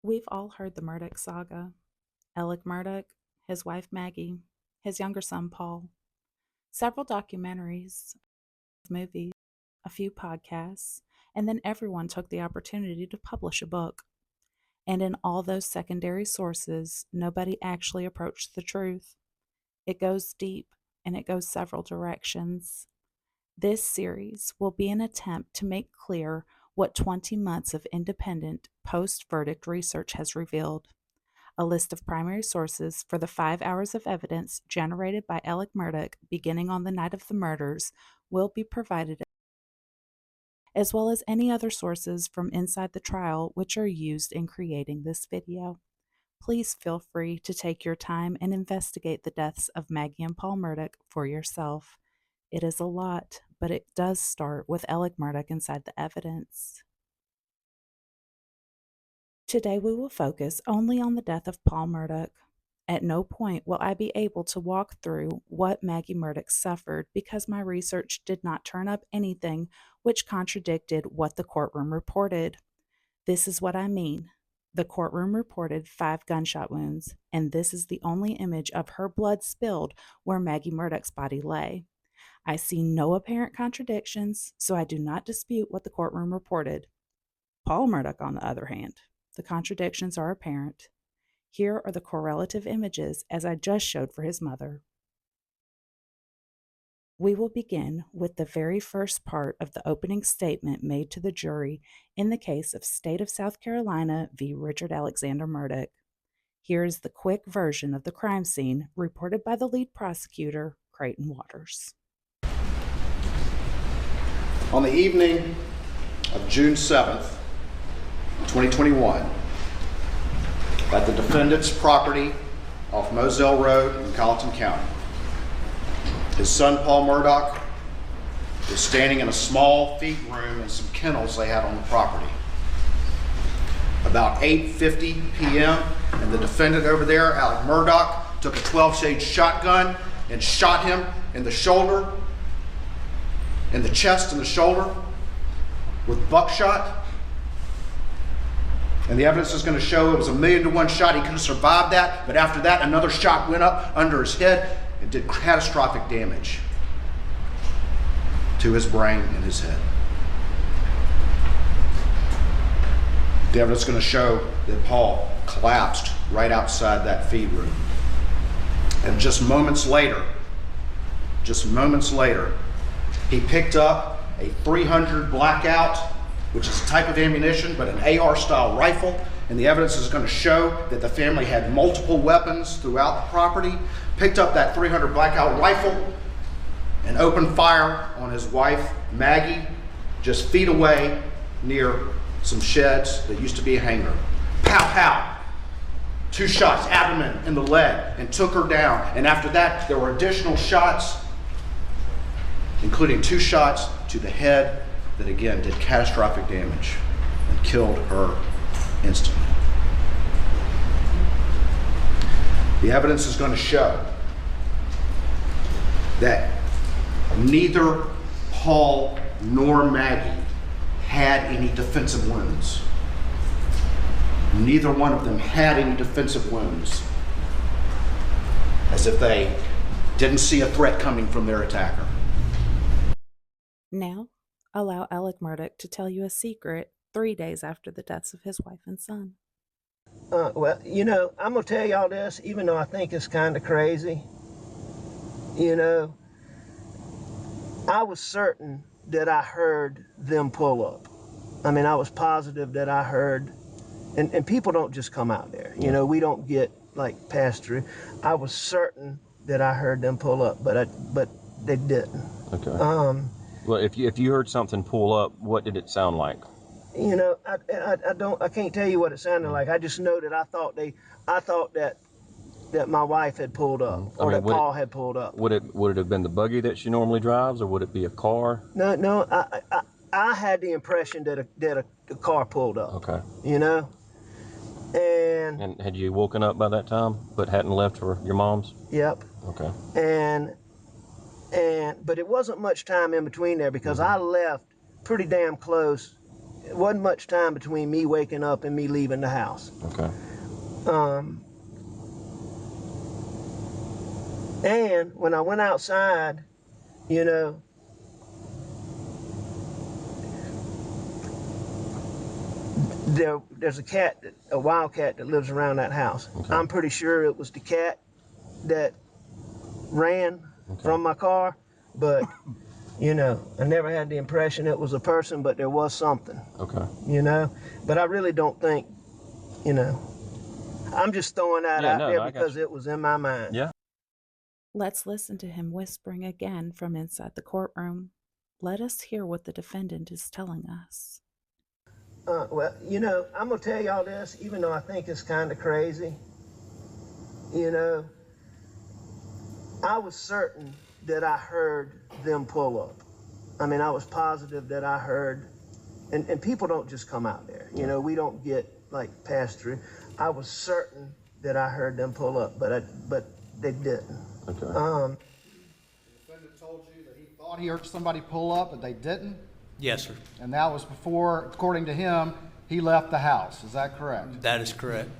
We've all heard the Murdaugh saga. Alec Murdaugh, his wife Maggie, his younger son Paul. Several documentaries, movies, a few podcasts, and then everyone took the opportunity to publish a book. And in all those secondary sources, nobody actually approached the truth. It goes deep, and it goes several directions. This series will be an attempt to make clear what 20 months of independent post-verdict research has revealed. A list of primary sources for the 5 hours of evidence generated by Alec Murdaugh beginning on the night of the murders will be provided, as well as any other sources from inside the trial which are used in creating this video. Please feel free to take your time and investigate the deaths of Maggie and Paul Murdaugh for yourself. It is a lot, but it does start with Alec Murdaugh inside the evidence. Today we will focus only on the death of Paul Murdaugh. At no point will I be able to walk through what Maggie Murdaugh suffered because my research did not turn up anything which contradicted what the courtroom reported. This is what I mean. The courtroom reported 5 gunshot wounds, and this is the only image of her blood spilled where Maggie Murdaugh's body lay. I see no apparent contradictions, so I do not dispute what the courtroom reported. Paul Murdaugh, on the other hand, the contradictions are apparent. Here are the correlative images as I just showed for his mother. We will begin with the very first part of the opening statement made to the jury in the case of State of South Carolina v. Richard Alexander Murdaugh. Here is the quick version of the crime scene reported by the lead prosecutor, Creighton Waters. On the evening of June 7th, 2021, at the defendant's property off Moselle Road in Colleton County, his son Paul Murdaugh was standing in a small feed room and some kennels they had on the property. About 8:50 p.m. and the defendant over there, Alec Murdaugh, took a 12-shade shotgun and shot him in the shoulder, in the chest and the shoulder with buckshot. And the evidence is going to show it was a 1,000,000-to-1 shot. He could have survived that, but after that, another shot went up under his head and did catastrophic damage to his brain and his head. The evidence is going to show that Paul collapsed right outside that feed room. And just moments later, he picked up a .300 Blackout, which is a type of ammunition, but an AR-style rifle. And the evidence is going to show that the family had multiple weapons throughout the property, picked up that .300 Blackout rifle, and opened fire on his wife, Maggie, just feet away near some sheds that used to be a hangar. Pow, pow. 2 shots, abdomen and the leg, and took her down. And after that, there were additional shots, including 2 shots to the head that again did catastrophic damage and killed her instantly. The evidence is going to show that neither Paul nor Maggie had any defensive wounds. Neither one of them had any defensive wounds, as if they didn't see a threat coming from their attacker. Now, allow Alec Murdaugh to tell you a secret 3 days after the deaths of his wife and son. Well, I'm going to tell y'all this, even though I think it's kind of crazy. I was certain that I heard them pull up. I mean, I was positive that I heard, and people don't just come out there. We don't get like passed through. I was certain that I heard them pull up, but they didn't. Okay. Well, if you heard something pull up, what did it sound like? I can't tell you what it sounded like. I just know that I thought that my wife had pulled up, or that Paul had pulled up. Would it have been the buggy that she normally drives, or would it be a car? No. I had the impression that a car pulled up. Okay. And had you woken up by that time, but hadn't left for your mom's? Yep. Okay. But it wasn't much time in between there because I left pretty damn close it wasn't much time between me waking up and me leaving the house. Okay. And when I went outside, you know, there's a wild cat that lives around that house. Okay. I'm pretty sure it was the cat that ran from my car, but you know, I never had the impression it was a person, but there was something. Okay. You know, but I really don't think, you know, I'm just throwing that out there because it was in my mind. Yeah. Let's listen to him whispering again from inside the courtroom. Let us hear what the defendant is telling us. Well, you know, I'm going to tell y'all this, even though I think it's kind of crazy. You know, I was certain that I heard them pull up. I mean, I was positive that I heard, and people don't just come out there. You know, we don't get like passed through. I was certain that I heard them pull up, but they didn't. Okay. The defendant told you that he thought he heard somebody pull up, but they didn't? Yes, sir. And that was before, according to him, he left the house. Is that correct? That is correct.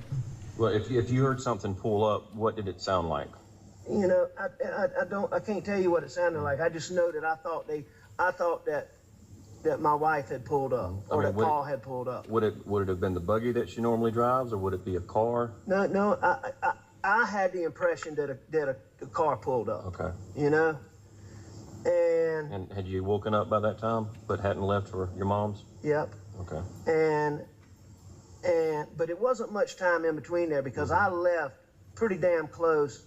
Well, if you heard something pull up, what did it sound like? You know, I can't tell you what it sounded like. I just know that I thought that my wife had pulled up, or that Paul had pulled up. Would it have been the buggy that she normally drives, or would it be a car? No, I had the impression that a car pulled up. Okay. You know, and had you woken up by that time, but hadn't left for your mom's? Yep. Okay. But it wasn't much time in between there because I left pretty damn close.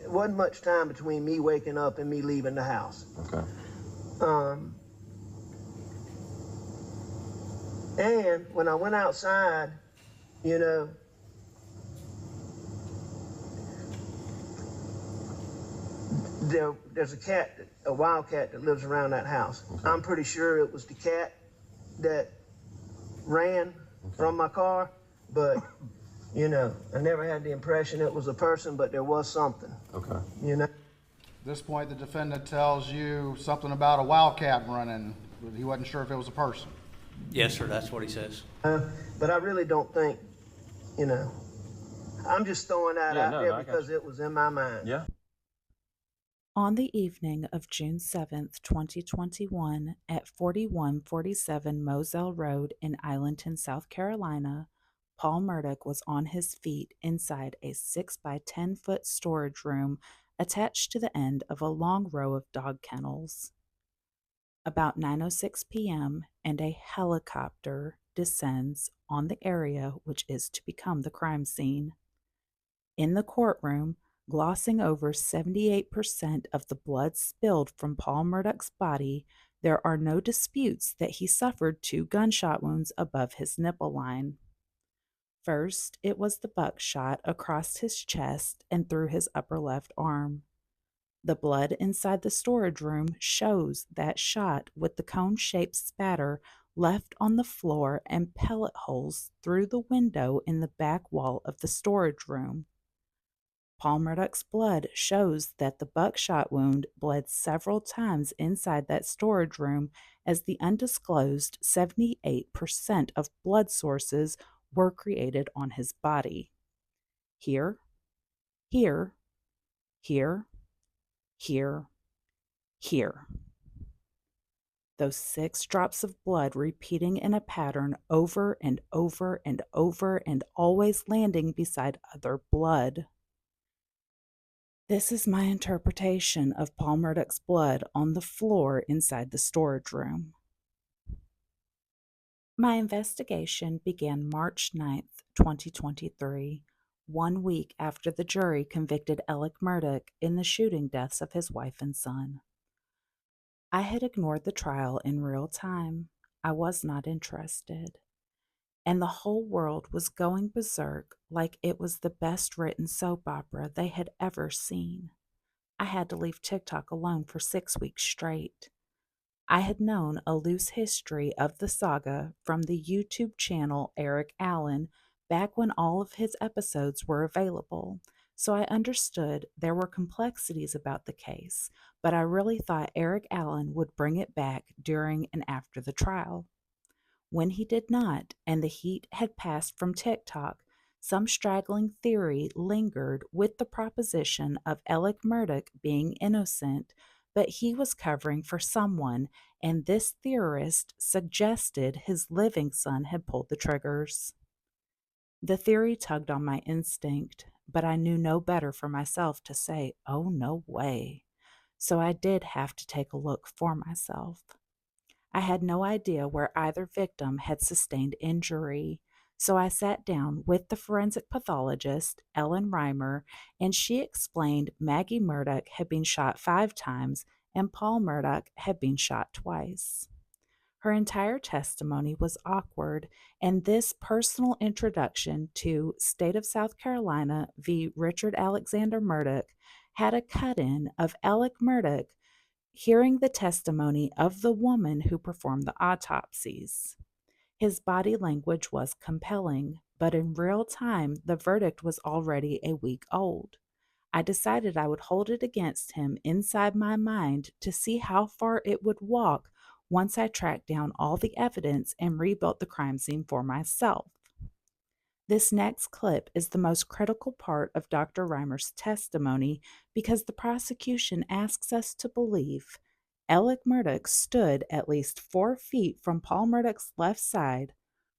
It wasn't much time between me waking up and me leaving the house. Okay. And when I went outside, you know, there's a wild cat that lives around that house. Okay. I'm pretty sure it was the cat that ran from my car, but you know, I never had the impression it was a person, but there was something. Okay. You know? At this point, the defendant tells you something about a wildcat running. He wasn't sure if it was a person. Yes, sir. That's what he says. But I really don't think, you know, I'm just throwing that out there because it was in my mind. Yeah. On the evening of June 7th, 2021, at 4147 Moselle Road in Islandton, South Carolina, Paul Murdaugh was on his feet inside a 6 by 10 foot storage room attached to the end of a long row of dog kennels. About 9:06 p.m., and a helicopter descends on the area which is to become the crime scene. In the courtroom, glossing over 78% of the blood spilled from Paul Murdaugh's body, there are no disputes that he suffered 2 gunshot wounds above his nipple line. First, it was the buckshot across his chest and through his upper left arm. The blood inside the storage room shows that shot with the cone-shaped spatter left on the floor and pellet holes through the window in the back wall of the storage room. Paul Murdaugh's blood shows that the buckshot wound bled several times inside that storage room, as the undisclosed 78% of blood sources were created on his body. Here, here, here, here, here. Those 6 drops of blood repeating in a pattern over and over and over, and always landing beside other blood. This is my interpretation of Paul Murdaugh's blood on the floor inside the storage room. My investigation began March 9th, 2023, 1 week after the jury convicted Alec Murdaugh in the shooting deaths of his wife and son. I had ignored the trial in real time. I was not interested. And the whole world was going berserk like it was the best written soap opera they had ever seen. I had to leave TikTok alone for 6 weeks straight. I had known a loose history of the saga from the YouTube channel Eric Allen back when all of his episodes were available, so I understood there were complexities about the case, but I really thought Eric Allen would bring it back during and after the trial. When he did not, and the heat had passed from TikTok, some straggling theory lingered with the proposition of Alec Murdaugh being innocent, but he was covering for someone, and this theorist suggested his living son had pulled the triggers. The theory tugged on my instinct, but I knew no better for myself to say, "Oh, no way." So I did have to take a look for myself. I had no idea where either victim had sustained injury, so I sat down with the forensic pathologist, Ellen Reimer, and she explained Maggie Murdaugh had been shot 5 times and Paul Murdaugh had been shot twice. Her entire testimony was awkward, and this personal introduction to State of South Carolina v. Richard Alexander Murdaugh had a cut-in of Alec Murdaugh hearing the testimony of the woman who performed the autopsies. His body language was compelling, but in real time, the verdict was already a week old. I decided I would hold it against him inside my mind to see how far it would walk once I tracked down all the evidence and rebuilt the crime scene for myself. This next clip is the most critical part of Dr. Reimer's testimony because the prosecution asks us to believe Alec Murdaugh stood at least 4 feet from Paul Murdaugh's left side,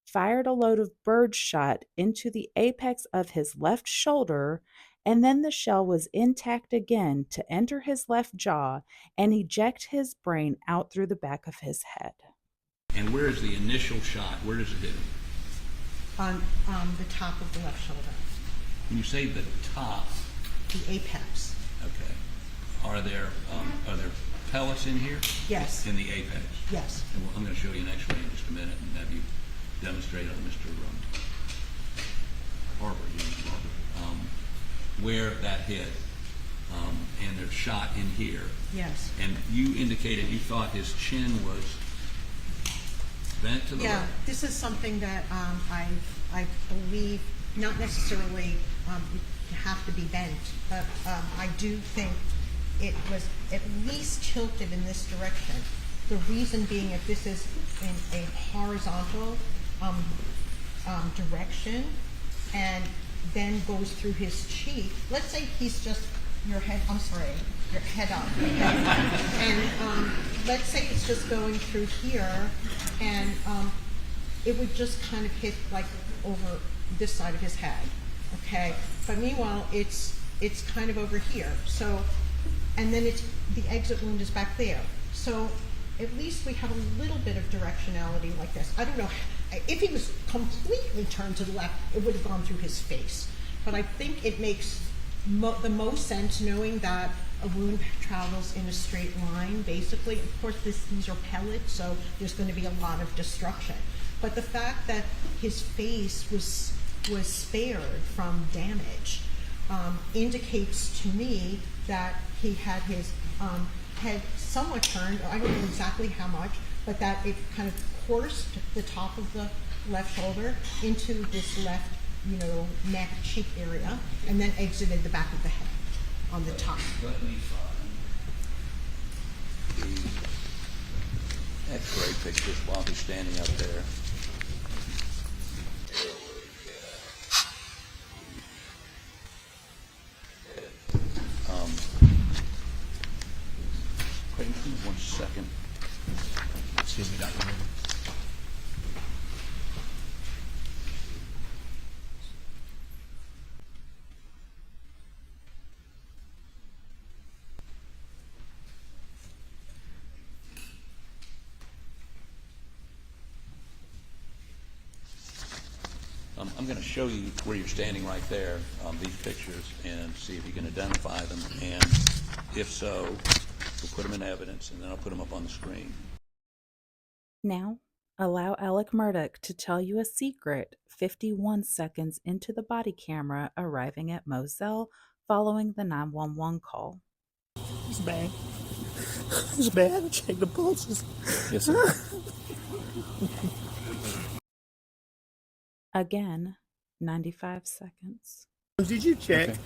fired a load of bird shot into the apex of his left shoulder, and then the shell was intact again to enter his left jaw and eject his brain out through the back of his head. And where is the initial shot? Where does it hit him? On the top of the left shoulder, When you say the top, the apex. okay, are there pellets in here? Yes. In the apex? Yes. And I'm going to show you an X-ray in just a minute and have you demonstrate on Mr. Barber, where that hit, and there's shot in here. Yes. And you indicated you thought his chin was bent to the Yeah, left. this is something that I believe not necessarily have to be bent, but I do think it was at least tilted in this direction. The reason being, if this is in a horizontal direction and then goes through his cheek, let's say he's just your head up, okay? And let's say it's just going through here, and it would just kind of hit like over this side of his head, okay? But meanwhile, it's kind of over here. So, and then the exit wound is back there. So at least we have a little bit of directionality like this. I don't know, if he was completely turned to the left, it would have gone through his face. But I think it makes the most sense knowing that a wound travels in a straight line, basically. Of course, these are pellets, so there's going to be a lot of destruction. But the fact that his face was spared from damage indicates to me that he had his head somewhat turned, or I don't know exactly how much, but that it kind of coursed the top of the left shoulder into this left, neck, cheek area, and then exited the back of the head on the top. Let me find the X-ray pictures while he's standing up there. Wait 1 second. Excuse me, Dr. Murdaugh. I'm going to show you where you're standing right there, these pictures, and see if you can identify them. And if so, we'll put them in evidence, and then I'll put them up on the screen. Now, allow Alec Murdaugh to tell you a secret 51 seconds into the body camera arriving at Moselle following the 911 call. It's bad. It's bad. Check the pulses. Yes, sir. Again, 95 seconds. Did you check? Okay.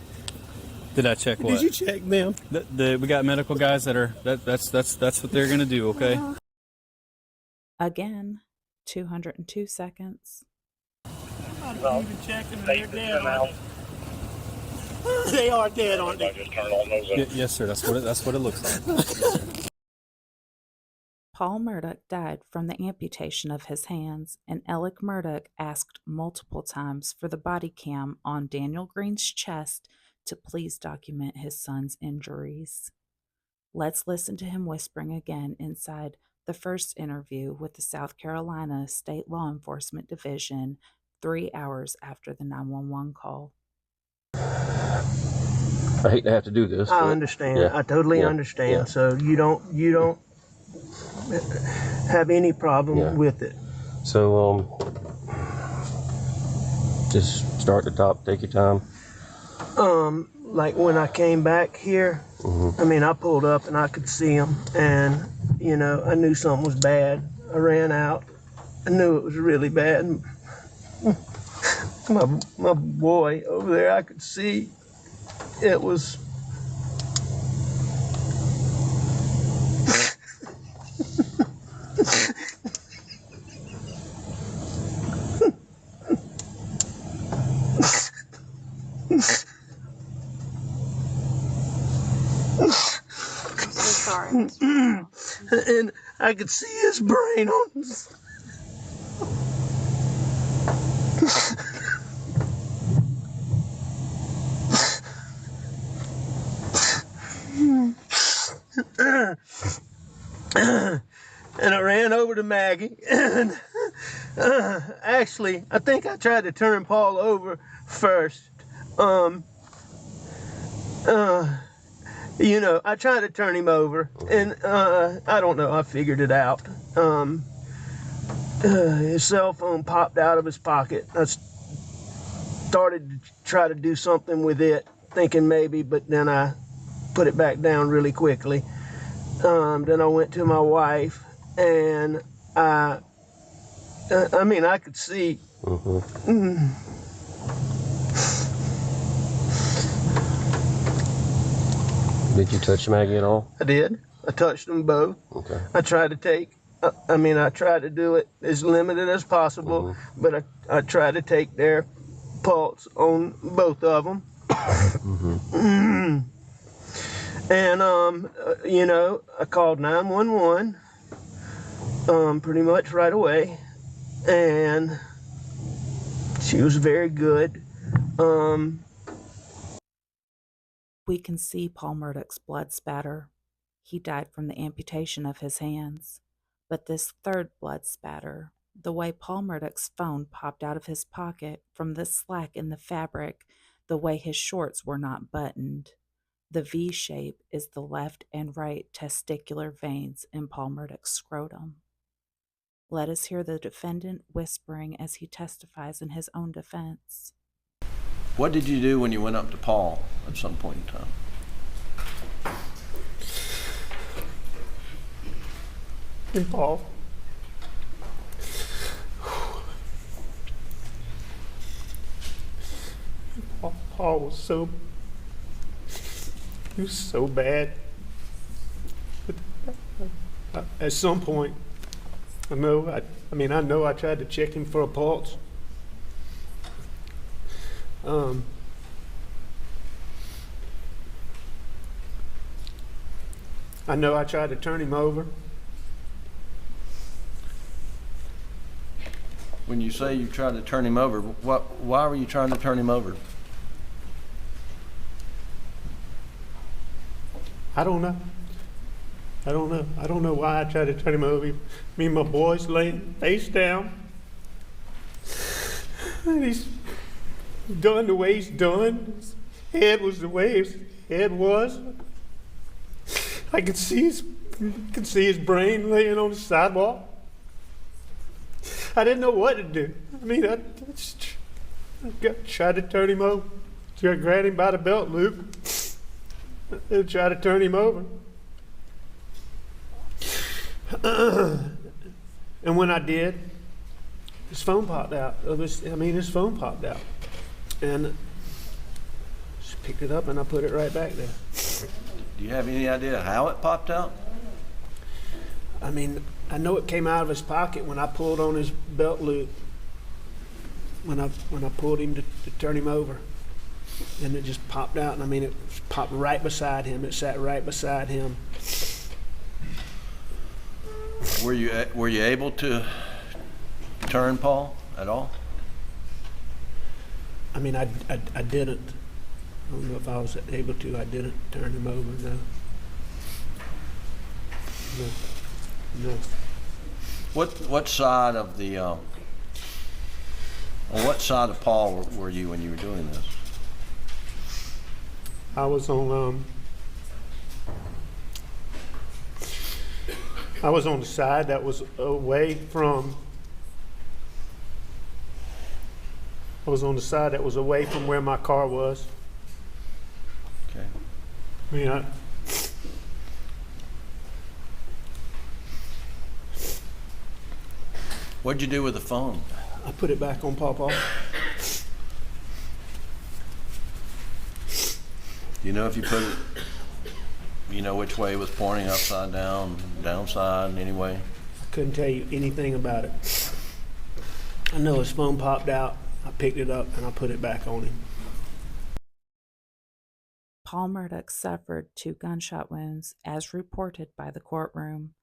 Did I check what? Did you check them? We got medical guys that are that's what they're gonna do. Okay. Again, 202 seconds. I'm not even checking, and they're dead. They are dead, aren't they? Just turn on those. Yes, sir. That's what it looks like. Paul Murdaugh died from the amputation of his hands, and Alec Murdaugh asked multiple times for the body cam on Daniel Green's chest to please document his son's injuries. Let's listen to him whispering again inside the first interview with the South Carolina State Law Enforcement Division 3 hours after the 911 call. I hate to have to do this. I understand. Yeah. I totally Yeah. understand. Yeah. So you don't have any problem with it. So just start at the top. Take your time. Like when I came back here, I mean, I pulled up and I could see him, and I knew something was bad. I ran out. I knew it was really bad. My boy over there, I could see it was. Sorry. And I could see his brain on his. And I ran over to Maggie, and actually, I think I tried to turn Paul over first. I tried to turn him over, and I don't know, I figured it out. His cell phone popped out of his pocket. I started to try to do something with it, thinking maybe, but then I put it back down really quickly. Then I went to my wife, and I could see. Did you touch Maggie at all? I did. I touched them both. Okay. I tried to do it as limited as possible, but I tried to take their pulse on both of them. And, I called 911 pretty much right away, and she was very good. We can see Paul Murdaugh's blood spatter. He died from the amputation of his hands. But this third blood spatter, the way Paul Murdaugh's phone popped out of his pocket from the slack in the fabric, the way his shorts were not buttoned, the V shape is the left and right testicular veins in Paul Murdaugh's scrotum. Let us hear the defendant whispering as he testifies in his own defense. What did you do when you went up to Paul at some point in time? And Paul. Paul was so bad. But at some point, I know I tried to check him for a pulse. I know I tried to turn him over. When you say you tried to turn him over, why were you trying to turn him over? I don't know. I don't know why I tried to turn him over. Me and my boys laying face down. And he's done the way he's done. His head was the way his head was. I could see his brain laying on the sidewalk. I didn't know what to do. I tried to turn him over. So I grabbed him by the belt loop and tried to turn him over. And when I did, his phone popped out. His phone popped out. And I just picked it up and I put it right back there. Do you have any idea how it popped out? I know it came out of his pocket when I pulled on his belt loop. When I pulled him to turn him over, and it just popped out. And I mean, it popped right beside him. It sat right beside him. Were you able to turn Paul at all? I mean, I didn't. I don't know if I was able to. I didn't turn him over. No. What side of the on what side of Paul were you when you were doing this? I was on the side that was away from. I was on the side that was away from where my car was. Okay. I mean, What'd you do with the phone? I put it back on Pawpaw. Do you know if you put it, you know which way it was pointing, upside down, downside, anyway? I couldn't tell you anything about it. I know his phone popped out. I picked it up and I put it back on him. Paul Murdaugh suffered 2 gunshot wounds as reported by the courtroom.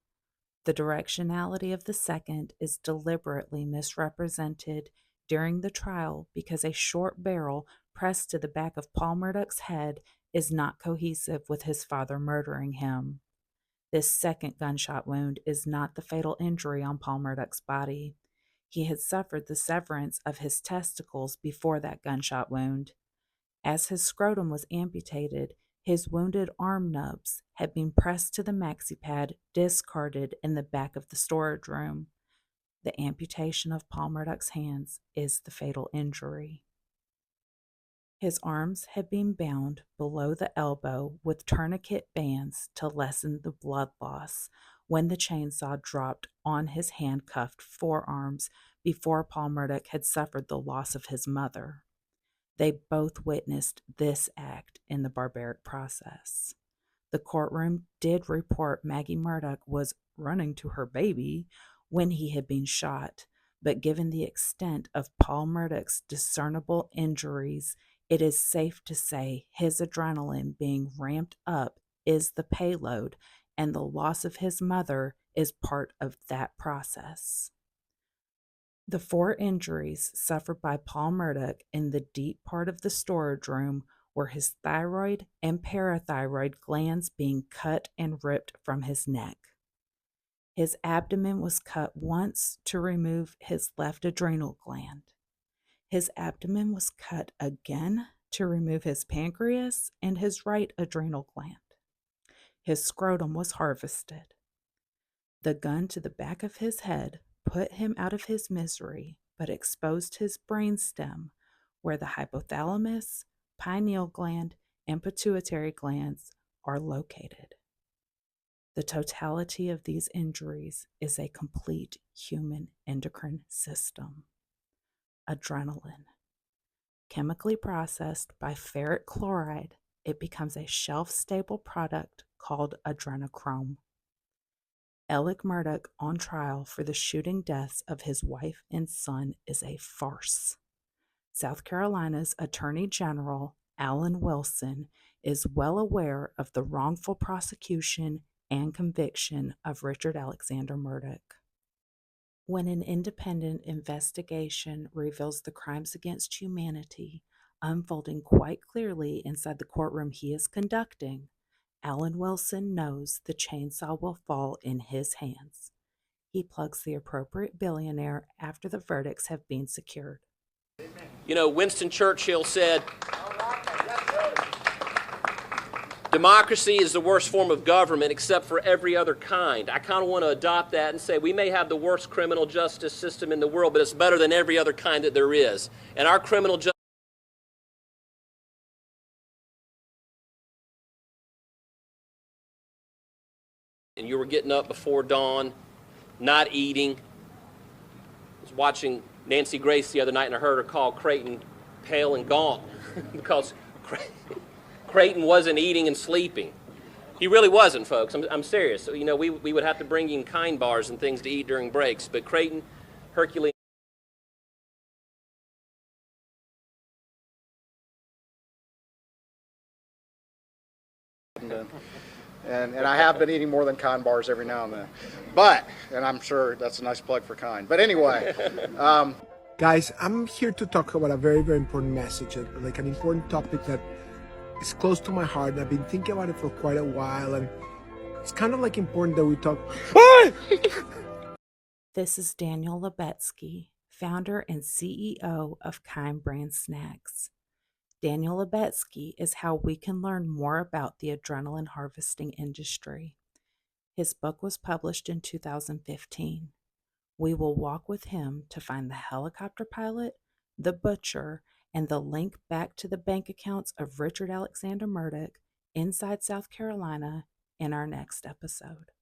The directionality of the second is deliberately misrepresented during the trial because a short barrel pressed to the back of Paul Murdaugh's head is not cohesive with his father murdering him. This second gunshot wound is not the fatal injury on Paul Murdaugh's body. He had suffered the severance of his testicles before that gunshot wound. As his scrotum was amputated, his wounded arm nubs had been pressed to the maxi pad discarded in the back of the storage room. The amputation of Paul Murdaugh's hands is the fatal injury. His arms had been bound below the elbow with tourniquet bands to lessen the blood loss when the chainsaw dropped on his handcuffed forearms before Paul Murdaugh had suffered the loss of his mother. They both witnessed this act in the barbaric process. The courtroom did report Maggie Murdaugh was running to her baby when he had been shot, but given the extent of Paul Murdaugh's discernible injuries, it is safe to say his adrenaline being ramped up is the payload, and the loss of his mother is part of that process. The 4 injuries suffered by Paul Murdaugh in the deep part of the storage room were his thyroid and parathyroid glands being cut and ripped from his neck. His abdomen was cut once to remove his left adrenal gland. His abdomen was cut again to remove his pancreas and his right adrenal gland. His scrotum was harvested. The gun to the back of his head put him out of his misery, but exposed his brainstem, where the hypothalamus, pineal gland, and pituitary glands are located. The totality of these injuries is a complete human endocrine system. Adrenaline. Chemically processed by ferric chloride, it becomes a shelf-stable product called adrenochrome. Alec Murdaugh on trial for the shooting deaths of his wife and son is a farce. South Carolina's Attorney General, Alan Wilson, is well aware of the wrongful prosecution and conviction of Richard Alexander Murdaugh. When an independent investigation reveals the crimes against humanity unfolding quite clearly inside the courtroom he is conducting, Alan Wilson knows the chainsaw will fall in his hands. He plugs the appropriate billionaire after the verdicts have been secured. You know, Winston Churchill said, democracy is the worst form of government except for every other kind. I kind of want to adopt that and say we may have the worst criminal justice system in the world, but it's better than every other kind that there is. And our criminal justice and you were getting up before dawn, not eating. I was watching Nancy Grace the other night and I heard her call Creighton pale and gaunt because Creighton wasn't eating and sleeping. He really wasn't, folks. I'm serious. So, you know, we would have to bring in Kind bars and things to eat during breaks, but Creighton, Hercules. And I have been eating more than Kind bars every now and then. But, and I'm sure that's a nice plug for Kind. But anyway. Guys, I'm here to talk about a very, very important message, like an important topic that is close to my heart. I've been thinking about it for quite a while, and it's kind of like important that we talk. This is Daniel Lebetsky, founder and CEO of Kind Brand Snacks. Daniel Lebetsky is how we can learn more about the adrenaline harvesting industry. His book was published in 2015. We will walk with him to find the helicopter pilot, the butcher, and the link back to the bank accounts of Richard Alexander Murdaugh inside South Carolina in our next episode.